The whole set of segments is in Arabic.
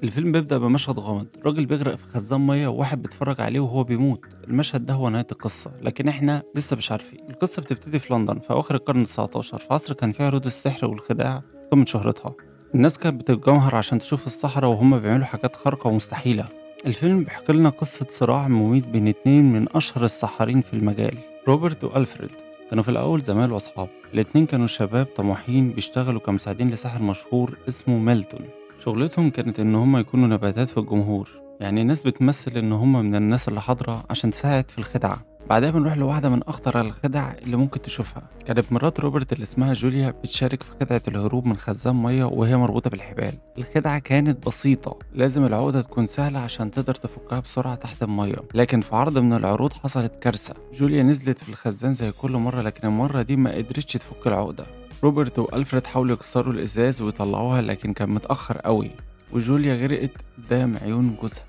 الفيلم بيبدأ بمشهد غامض، راجل بيغرق في خزان مية وواحد بيتفرج عليه وهو بيموت. المشهد ده هو نهاية القصة، لكن احنا لسه مش عارفين. القصة بتبتدي في لندن في أواخر القرن ال19، في عصر كان فيه عروض السحر والخداع في قمة شهرتها. الناس كانت بتتجمهر عشان تشوف السحرة وهم بيعملوا حاجات خارقة ومستحيلة. الفيلم بيحكي لنا قصة صراع مميت بين اتنين من أشهر السحارين في المجال، روبرت وألفريد. كانوا في الأول زمايل وأصحاب. الاتنين كانوا شباب طموحين بيشتغلوا كمساعدين لساحر مشهور اسمه ميلتون. شغلتهم كانت إن هم يكونوا نباتات في الجمهور، يعني ناس بتمثل إن هم من الناس اللي حاضرة عشان تساعد في الخدعة. بعدها بنروح لواحدة من أخطر الخدع اللي ممكن تشوفها. كانت مرات روبرت اللي اسمها جوليا بتشارك في خدعة الهروب من خزان مية وهي مربوطة بالحبال. الخدعة كانت بسيطة، لازم العقدة تكون سهلة عشان تقدر تفكها بسرعة تحت المية. لكن في عرض من العروض حصلت كارثة، جوليا نزلت في الخزان زي كل مرة، لكن المرة دي ما قدرتش تفك العقدة. روبرت وألفريد حاولوا يكسروا الإزاز ويطلعوها، لكن كان متأخر قوي، وجوليا غرقت قدام عيون جوزها.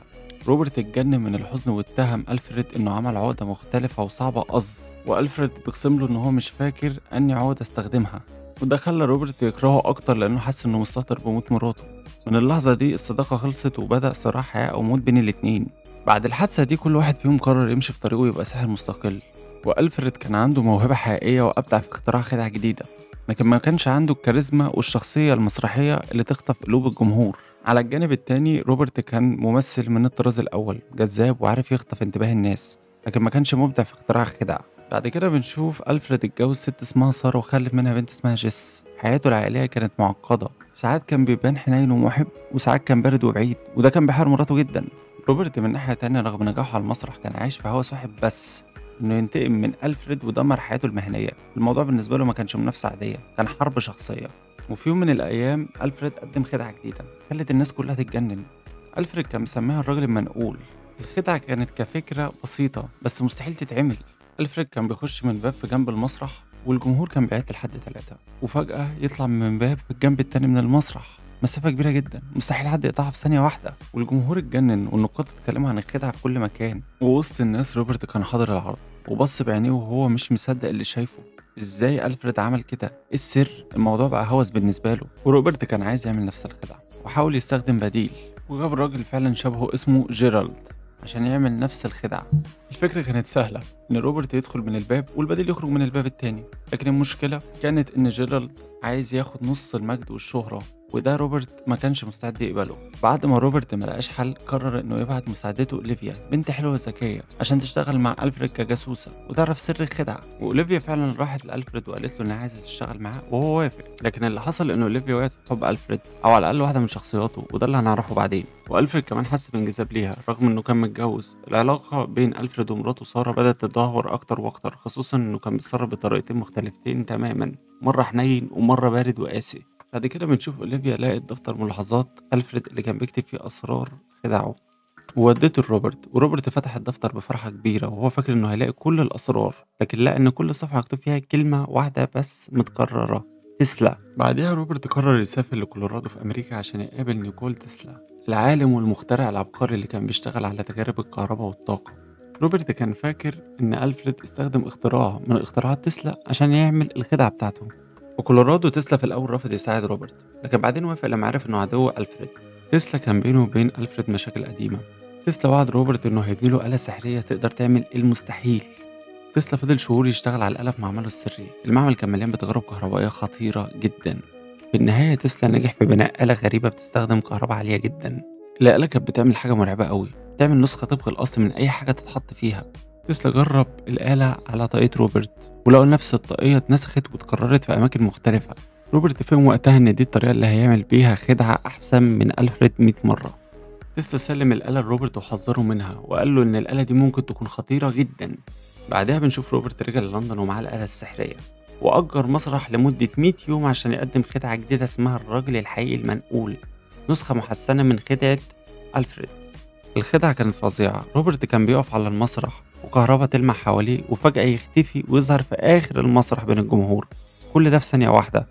روبرت اتجنن من الحزن واتهم ألفريد إنه عمل عقدة مختلفة وصعبة وألفريد بيقسم له إن هو مش فاكر أني عقدة استخدمها. وده خلى روبرت يكرهه أكتر لأنه حس إنه مستهتر بموت مراته. من اللحظة دي الصداقة خلصت وبدأ صراع حياة أو موت بين الاتنين. بعد الحادثة دي كل واحد فيهم قرر يمشي في طريقه ويبقى ساحر مستقل. وألفريد كان عنده موهبة حقيقية وأبدع في اختراع خدع جديدة، لكن ما كانش عنده الكاريزما والشخصية المسرحية اللي تخطف قلوب الجمهور. على الجانب التاني روبرت كان ممثل من الطراز الأول، جذاب وعارف يخطف انتباه الناس، لكن ما كانش مبدع في اختراع الخدع. بعد كده بنشوف ألفريد اتجوز ست اسمها سارة وخلف منها بنت اسمها جيس. حياته العائلية كانت معقدة، ساعات كان بيبان حنين ومحب وساعات كان بارد وبعيد، وده كان بيحار مراته جدا. روبرت من ناحية تانية رغم نجاحه على المسرح كان عايش في هوس واحد بس، انه ينتقم من ألفريد ودمر حياته المهنية. الموضوع بالنسبة له ما كانش منافسة عادية، كان حرب شخصية. وفي يوم من الأيام ألفريد قدم خدعة جديدة خلت الناس كلها تتجنن. ألفريد كان مسميها الراجل المنقول. الخدعة كانت كفكرة بسيطة بس مستحيل تتعمل. ألفريد كان بيخش من باب في جنب المسرح والجمهور كان بيعد لحد 3، وفجأة يطلع من باب في الجنب التاني من المسرح، مسافة كبيرة جدا مستحيل حد يقطعها في ثانية واحدة. والجمهور اتجنن والنقاد اتكلموا عن الخدعة في كل مكان. ووسط الناس روبرت كان حاضر العرض وبص بعينيه وهو مش مصدق اللي شايفه. ازاي ألفريد عمل كده؟ ايه السر؟ الموضوع بقى هوس بالنسبة له، وروبرت كان عايز يعمل نفس الخدعة وحاول يستخدم بديل، وجاب راجل فعلا شبهه اسمه جيرالد عشان يعمل نفس الخدعة. الفكرة كانت سهلة، إن روبرت يدخل من الباب والبديل يخرج من الباب التاني، لكن المشكلة كانت إن جيرالد عايز ياخد نص المجد والشهرة، وده روبرت ما كانش مستعد يقبله. بعد ما روبرت ملقاش حل قرر إنه يبعت مساعدته أوليفيا، بنت حلوة ذكية، عشان تشتغل مع ألفريد كجاسوسة وتعرف سر الخدعة. وأوليفيا فعلا راحت لألفريد وقالت له إنها عايزة تشتغل معاه وهو وافق. لكن اللي حصل إن أوليفيا وقعت في حب ألفريد، أو على الأقل واحدة من شخصياته، وده اللي هنعرفه بعدين. وألفريد كمان حس بانجذاب ليها رغم إنه كان متجوز. العلاقة بين ألفريد ومراته سارة بدأت تتدهور أكتر وأكتر، خصوصا إنه كان بيتصرف بطريقتين مختلفتين تماما، مرة حنين ومرة بارد وقاسي. بعد كده بنشوف أوليفيا لقت دفتر ملاحظات ألفريد اللي كان بيكتب فيه أسرار خدعه، وودته لروبرت. وروبرت فتح الدفتر بفرحة كبيرة وهو فاكر إنه هيلاقي كل الأسرار، لكن لقى إن كل صفحة مكتوب فيها كلمة واحدة بس متكررة: تسلا. بعدها روبرت قرر يسافر لكولورادو في أمريكا عشان يقابل نيكول تسلا، العالم والمخترع العبقري اللي كان بيشتغل على تجارب الكهرباء والطاقة. روبرت كان فاكر إن ألفريد استخدم اختراع من اختراعات تسلا عشان يعمل الخدعة بتاعته. وكولورادو تسلا في الأول رفض يساعد روبرت، لكن بعدين وافق لما عرف إنه عدو ألفريد. تسلا كان بينه وبين ألفريد مشاكل قديمة. تسلا وعد روبرت إنه هيبني له آلة سحرية تقدر تعمل المستحيل. تسلا فضل شهور يشتغل على الآلة في معمله السري. المعمل كان مليان بتجارب كهربائية خطيرة جدا. في النهاية تسلا نجح في بناء آلة غريبة بتستخدم كهرباء عالية جدا. الآلة كانت بتعمل حاجة مرعبة قوي، تعمل نسخة طبق الأصل من أي حاجة تتحط فيها. تسلا جرب الآلة على طاقية روبرت ولقوا نفس الطاقية اتنسخت واتكررت في أماكن مختلفة. روبرت فهم وقتها إن دي الطريقة اللي هيعمل بيها خدعة أحسن من ألفريد 100 مرة. تسلا سلم الآلة لروبرت وحذره منها وقال له إن الآلة دي ممكن تكون خطيرة جدا. بعدها بنشوف روبرت رجع للندن ومعاه الآلة السحرية، وأجر مسرح لمدة 100 يوم عشان يقدم خدعة جديدة اسمها الراجل الحقيقي المنقول، نسخة محسنة من خدعة ألفريد. الخدعة كانت فظيعة. روبرت كان بيقف على المسرح وكهربا تلمع حواليه وفجأة يختفي ويظهر في آخر المسرح بين الجمهور، كل ده في ثانية واحدة.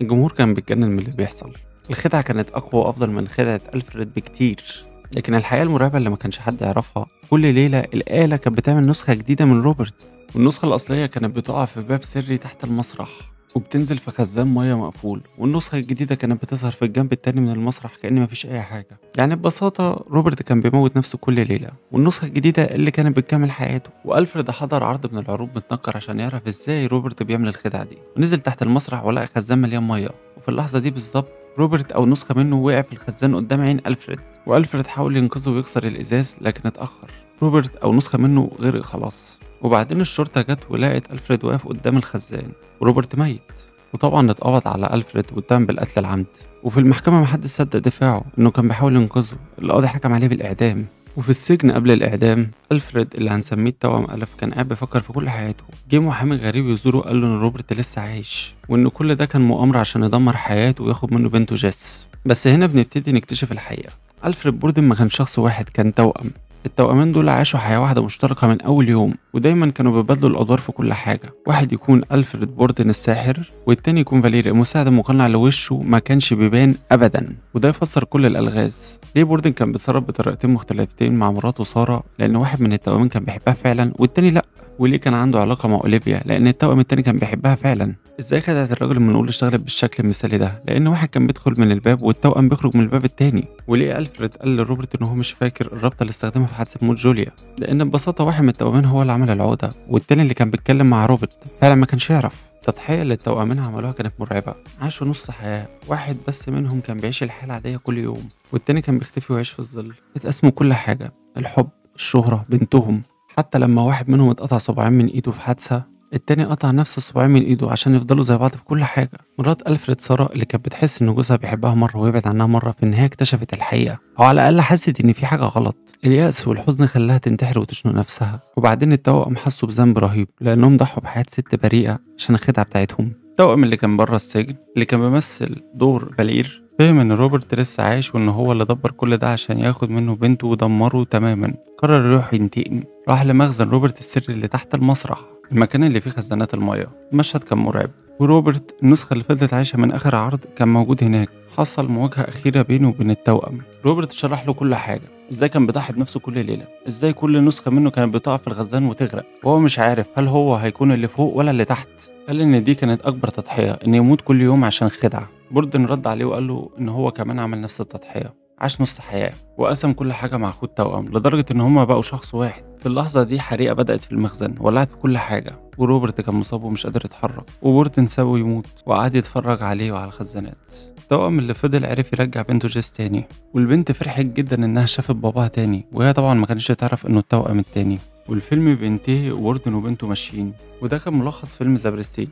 الجمهور كان بيتجنن من اللي بيحصل. الخدعة كانت أقوى وأفضل من خدعة ألفريد بكتير. لكن الحقيقة المرعبة اللي ما كانش حد يعرفها، كل ليلة الآلة كانت بتعمل نسخة جديدة من روبرت، والنسخة الأصلية كانت بتقع في باب سري تحت المسرح. وبتنزل في خزان مية مقفول، والنسخة الجديدة كانت بتظهر في الجنب التاني من المسرح كأن مفيش أي حاجة. يعني ببساطة روبرت كان بيموت نفسه كل ليلة، والنسخة الجديدة اللي كانت بتكمل حياته. وألفريد حضر عرض من العروض متنكر عشان يعرف ازاي روبرت بيعمل الخدعة دي، ونزل تحت المسرح ولقى خزان مليان مية. وفي اللحظة دي بالظبط روبرت أو نسخة منه وقع في الخزان قدام عين ألفريد، وألفريد حاول ينقذه ويكسر الإزاز لكن اتأخر. روبرت أو نسخة منه غرق خلاص. وبعدين الشرطة جت ولقت ألفريد واقف قدام الخزان وروبرت ميت. وطبعا اتقبض على ألفريد واتهم بالقتل العمد. وفي المحكمة محدش صدق دفاعه إنه كان بيحاول ينقذه، القاضي حكم عليه بالإعدام. وفي السجن قبل الإعدام ألفريد اللي هنسميه التوأم ألف كان قاعد بيفكر في كل حياته. جه محامي غريب يزوره قال له إن روبرت لسه عايش، وإن كل ده كان مؤامرة عشان يدمر حياته وياخد منه بنته جيس. بس هنا بنبتدي نكتشف الحقيقة. ألفريد بوردن ما كانش شخص واحد، كان توأم. التوأمين دول عاشوا حياة واحدة مشتركة من أول يوم، ودايما كانوا بيبادلوا الأدوار في كل حاجة. واحد يكون ألفريد بوردن الساحر، والتاني يكون فاليري المساعد المقنع اللي وشه ما كانش بيبان أبدا. وده يفسر كل الألغاز. ليه بوردن كان بيتصرف بطريقتين مختلفتين مع مراته سارة؟ لأن واحد من التوأمين كان بيحبها فعلا والتاني لأ. وليه كان عنده علاقة مع أوليفيا؟ لأن التوأم التاني كان بيحبها فعلا. ازاي خدعت الراجل من نقول اشتغلت بالشكل المثالي ده؟ لأن واحد كان بيدخل من الباب والتوأم بيخرج من الباب التاني. وليه ألفريد قال لروبرت إن هو مش فاكر الرابطة اللي استخدمها في حادثة موت جوليا؟ لأن ببساطة واحد من التوأمين هو اللي عمل العقدة، والتاني اللي كان بيتكلم مع روبرت فعلا ما كانش يعرف. التضحية اللي التوأمين عملوها كانت مرعبة. عاشوا نص حياة، واحد بس منهم كان بيعيش الحياة العادية كل يوم، والتاني كان بيختفي ويعيش في الظل. اتقسموا كل حاجة، الحب، الشهرة، بنتهم. حتى لما واحد منهم اتقطع صباعين من ايده في حادثة، التاني قطع نفس الصباعين من ايده عشان يفضلوا زي بعض في كل حاجة. مرات ألفريد سارة اللي كانت بتحس ان جوزها بيحبها مرة ويبعد عنها مرة، في النهاية اكتشفت الحقيقة، او على الأقل حست ان في حاجة غلط. اليأس والحزن خلاها تنتحر وتشنق نفسها. وبعدين التوأم حسوا بذنب رهيب لأنهم ضحوا بحياة ست بريئة عشان الخدعة بتاعتهم. التوأم اللي كان بره السجن اللي كان بيمثل دور فالير فهم ان روبرت لسه عايش وان هو اللي دبر كل ده عشان ياخد منه بنته ودمره تماما. قرر يروح ينتقم. راح لمخزن روبرت السري اللي تحت المسرح، المكان اللي فيه خزانات المياه. المشهد كان مرعب، وروبرت النسخة اللي فضلت عايشة من آخر عرض كان موجود هناك. حصل مواجهة أخيرة بينه وبين التوأم. روبرت شرح له كل حاجة، ازاي كان بيضحي بنفسه كل ليلة، ازاي كل نسخة منه كانت بتقع في الخزان وتغرق وهو مش عارف هل هو هيكون اللي فوق ولا اللي تحت. قال ان دي كانت اكبر تضحية، ان يموت كل يوم عشان خدعة. بوردن رد عليه وقال له ان هو كمان عمل نفس التضحية، عاش نص حياة وقسم كل حاجة مع أخوه التوأم لدرجة إن هما بقوا شخص واحد. في اللحظة دي حريقة بدأت في المخزن ولعت في كل حاجة، وروبرت كان مصاب ومش قادر يتحرك، وبورتن سابه يموت وقعد يتفرج عليه وعلى الخزانات. التوأم اللي فضل عرف يرجع بنته جيس تاني، والبنت فرحت جدا إنها شافت باباها تاني، وهي طبعا ما كانتش تعرف إنه التوأم التاني. والفيلم بينتهي ووردن وبنته ماشيين. وده كان ملخص فيلم ذا برستيج.